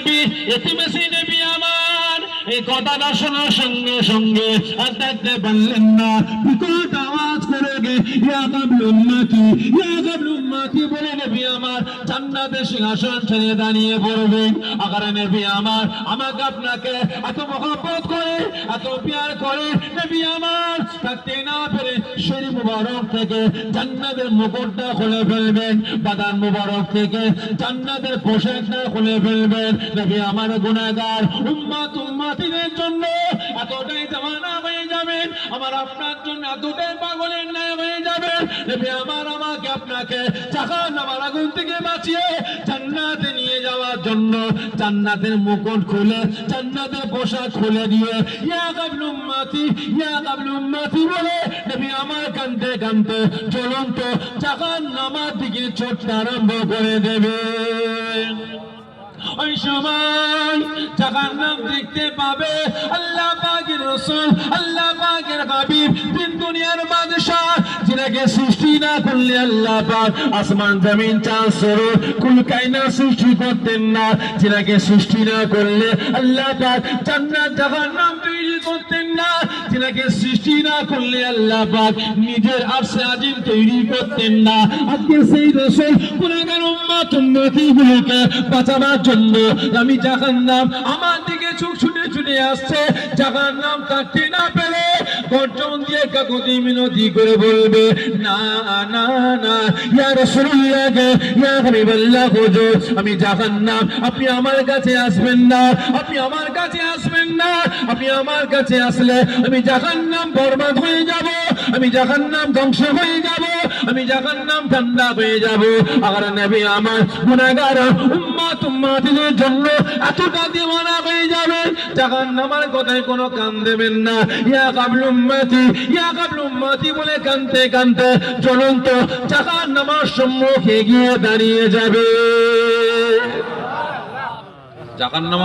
নবী ইতিমেসি নবী আমার এই কথাটা শোনার সঙ্গে সঙ্গে আর দেখতে পারলেন না, বিকট আওয়াজ করে ইয়া কাবল উম্মতি বলে নবী আমার জান্নাতের সিংহাসন ছেড়ে দাঁড়িয়ে পড়বেন। আগার নবী আমার আমাকে আপনাকে এত মহব্বত করে, এত প্যার করে, নবী আমার থাকতে না পেরে শরীর মুবারক থেকে জান্নাতের মুকুটটা খুলে ফেলবেন, বাদান মুবারক থেকে জান্নাতের পোশাকটা খুলে ফেলবেন। নবী আমার গুনাহগার উম্মতিদের জন্য এতটাই জামানা হয়ে যাবেন, আমার আপনার জন্য এতটাই পাগলের ন্যায় হয়ে যাবেন। নবী আমার আমাকে আপনাকে জাহান্নামের আগুন থেকে বাঁচিয়ে জান্নাতে নিয়ে যাওয়ার জন্য জান্নাতের মুকুট খুলে জান্নাতের পোশাক খুলে দিয়ে ইয়া কাবল উম্মতি বলে নবী আমার কাঁদতে কাঁদতে জ্বলন্ত জাহান্নামের দিকে ছুটতে আরম্ভ করে দেবে। ওই সময় জাহান্নাম দেখতে পাবে আল্লাহ পাকের রাসূল, আল্লাহ পাকের হাবিব, তিন দুনিয়ার বাদশা, যিনাকে সৃষ্টি না করলে আল্লাহ পাক আসমান জমিন চাঁদ সূরজ কুল কায়নাত সৃষ্টি করতেন না, যিনাকে সৃষ্টি না করলে আল্লাহ পাক জান্নাত জাহান্নাম তৈরি করতেন না, যিনাকে সৃষ্টি না করলে আল্লাহ পাক নিজের আরশে আজিম তৈরি করতেন না। আজকে সেই রাসূল গুনাহগার উম্মতগুলোকে বাঁচাবার জন্য আমি জাহান্নাম আমার দিকে ছুটে ছুটে আসছে, জাহান্নাম তাকে না পেলে গর্জন দিয়ে কাকুতি মিনতি করে বলবে না না না ইয়া রাসূলুল্লাহ ইয়া হাবিবাল্লাহ হুজুর, আমি জাহান্নাম, আপনি আমার কাছে আসবেন না, আপনি আমার কাছে আসবেন না, আপনি আমার কাছে আসলে আমি জাহান্নাম বরবাদ হয়ে যাব, আমি জাহান্নাম ধ্বংস হয়ে যাব, আমি জাহান্নাম ঠান্ডা হয়ে যাব। আর নবী আমার গুনাহগার উম্মতিদের জন্য এতটা দিওয়ানা হয়ে যাবেন, জাহান্নামের কথায় কোনো কান দেবেন না। ইয়া কাবল উম্মতি বলে কানতে কানতে জ্বলন্ত জাহান্নামের সম্মুখে গিয়ে দাঁড়িয়ে যাবে। জাহান্নাম